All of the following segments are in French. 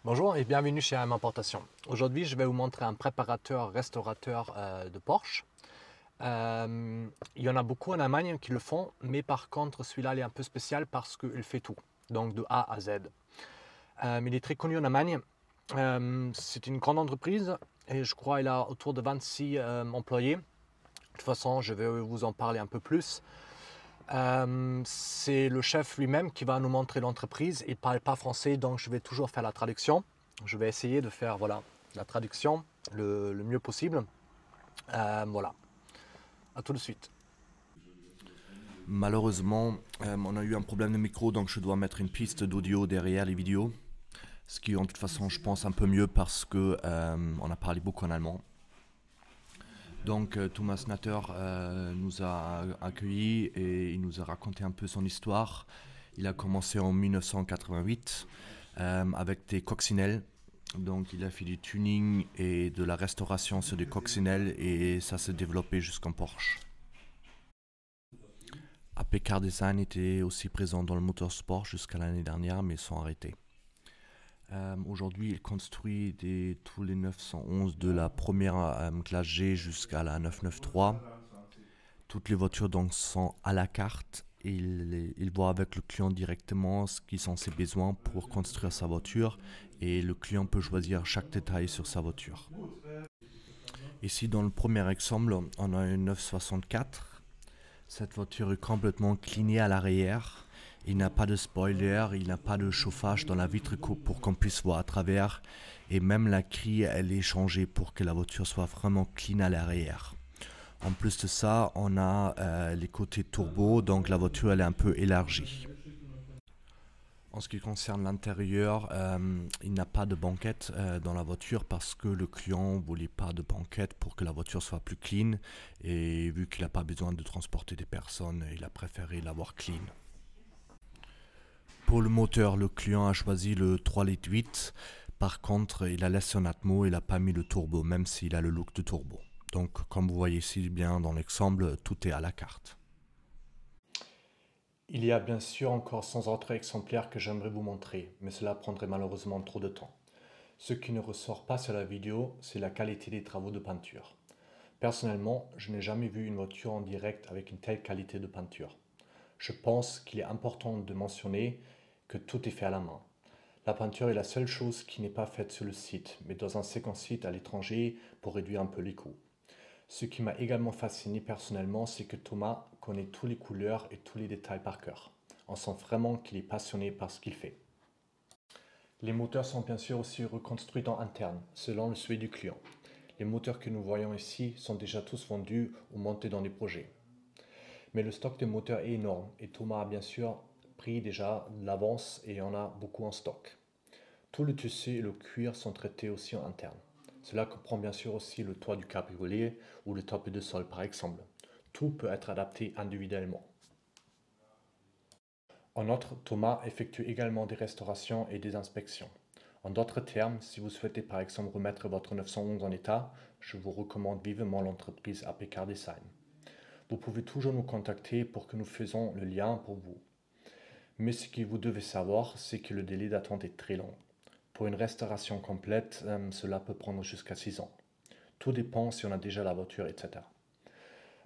Bonjour et bienvenue chez AM Importation. Aujourd'hui, je vais vous montrer un préparateur restaurateur de Porsche. Il y en a beaucoup en Allemagne qui le font, mais par contre, celui-là il est un peu spécial parce qu'il fait tout, donc de A à Z. Il est très connu en Allemagne. C'est une grande entreprise et je crois qu'il a autour de 26 employés. De toute façon, je vais vous en parler un peu plus. C'est le chef lui-même qui va nous montrer l'entreprise. Il ne parle pas français, donc je vais toujours faire la traduction. Je vais essayer de faire la traduction le mieux possible. Voilà, à tout de suite. Malheureusement, on a eu un problème de micro, donc je dois mettre une piste d'audio derrière les vidéos. Ce qui, en toute façon, je pense un peu mieux parce que on a parlé beaucoup en allemand. Donc Thomas Natter nous a accueillis et il nous a raconté un peu son histoire. Il a commencé en 1988 avec des coccinelles. Donc il a fait du tuning et de la restauration sur des coccinelles et ça s'est développé jusqu'en Porsche. AP Car Design était aussi présent dans le motorsport jusqu'à l'année dernière mais sont arrêtés. Aujourd'hui, il construit tous les 911 de la première classe G jusqu'à la 993. Toutes les voitures donc sont à la carte. Il voit avec le client directement ce qui sont ses besoins pour construire sa voiture et le client peut choisir chaque détail sur sa voiture. Ici, dans le premier exemple, on a une 964. Cette voiture est complètement clinée à l'arrière. Il n'a pas de spoiler, il n'a pas de chauffage dans la vitre pour qu'on puisse voir à travers. Et même la grille, elle est changée pour que la voiture soit vraiment clean à l'arrière. En plus de ça, on a les côtés turbo, donc la voiture elle est un peu élargie. En ce qui concerne l'intérieur, il n'a pas de banquette dans la voiture parce que le client ne voulait pas de banquette pour que la voiture soit plus clean. Et vu qu'il n'a pas besoin de transporter des personnes, il a préféré l'avoir clean. Pour le moteur, le client a choisi le 3,8 litres. Par contre, il a laissé en atmo, il n'a pas mis le turbo, même s'il a le look de turbo. Donc, comme vous voyez ici bien dans l'exemple, tout est à la carte. Il y a bien sûr encore 100 autres exemplaires que j'aimerais vous montrer, mais cela prendrait malheureusement trop de temps. Ce qui ne ressort pas sur la vidéo, c'est la qualité des travaux de peinture. Personnellement, je n'ai jamais vu une voiture en direct avec une telle qualité de peinture. Je pense qu'il est important de mentionner que tout est fait à la main. La peinture est la seule chose qui n'est pas faite sur le site, mais dans un second site à l'étranger pour réduire un peu les coûts. Ce qui m'a également fasciné personnellement, c'est que Thomas connaît toutes les couleurs et tous les détails par cœur. On sent vraiment qu'il est passionné par ce qu'il fait. Les moteurs sont bien sûr aussi reconstruits en interne, selon le souhait du client. Les moteurs que nous voyons ici sont déjà tous vendus ou montés dans des projets. Mais le stock de moteurs est énorme et Thomas a bien sûr pris déjà de l'avance et en a beaucoup en stock. Tout le tissu et le cuir sont traités aussi en interne. Cela comprend bien sûr aussi le toit du cabriolet ou le top de sol par exemple. Tout peut être adapté individuellement. En outre, Thomas effectue également des restaurations et des inspections. En d'autres termes, si vous souhaitez par exemple remettre votre 911 en état, je vous recommande vivement l'entreprise AP Car Design. Vous pouvez toujours nous contacter pour que nous fassions le lien pour vous. Mais ce que vous devez savoir, c'est que le délai d'attente est très long. Pour une restauration complète, cela peut prendre jusqu'à 6 ans. Tout dépend si on a déjà la voiture, etc.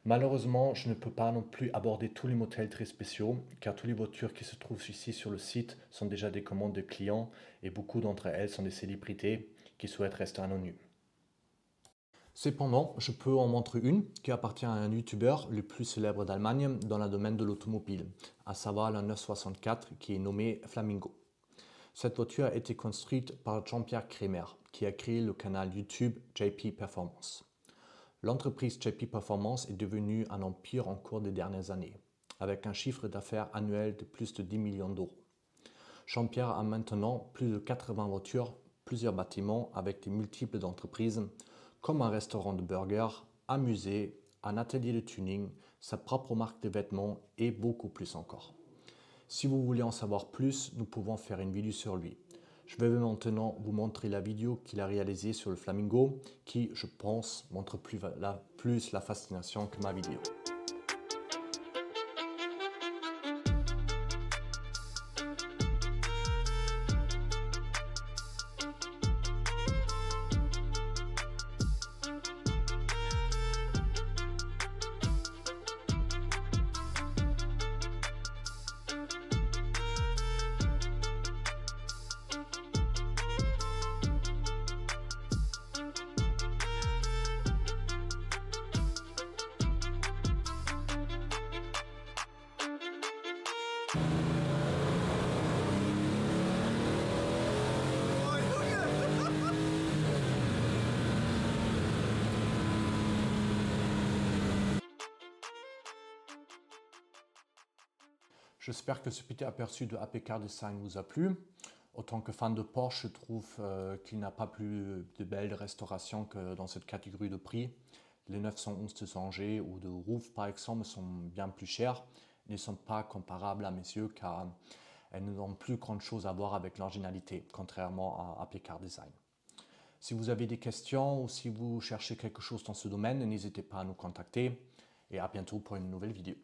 Malheureusement, je ne peux pas non plus aborder tous les modèles très spéciaux, car toutes les voitures qui se trouvent ici sur le site sont déjà des commandes de clients et beaucoup d'entre elles sont des célébrités qui souhaitent rester anonymes. Cependant, je peux en montrer une qui appartient à un youtubeur le plus célèbre d'Allemagne dans le domaine de l'automobile, à savoir la 964 qui est nommée Flamingo. Cette voiture a été construite par Jean-Pierre Kremer, qui a créé le canal YouTube JP Performance. L'entreprise JP Performance est devenue un empire en cours des dernières années, avec un chiffre d'affaires annuel de plus de 10 millions d'euros. Jean-Pierre a maintenant plus de 80 voitures, plusieurs bâtiments avec des multiples d'entreprises, comme un restaurant de burgers, un musée, un atelier de tuning, sa propre marque de vêtements et beaucoup plus encore. Si vous voulez en savoir plus, nous pouvons faire une vidéo sur lui. Je vais maintenant vous montrer la vidéo qu'il a réalisée sur le Flamingo, qui, je pense, montre plus la fascination que ma vidéo. J'espère que ce petit aperçu de AP Car Design vous a plu. Autant que fan de Porsche, je trouve qu'il n'y a pas plus de belles restaurations que dans cette catégorie de prix. Les 911 de Angers ou de Roof par exemple sont bien plus chères. Ils ne sont pas comparables à mes yeux car elles n'ont plus grand chose à voir avec l'originalité, contrairement à AP Car Design. Si vous avez des questions ou si vous cherchez quelque chose dans ce domaine, n'hésitez pas à nous contacter et à bientôt pour une nouvelle vidéo.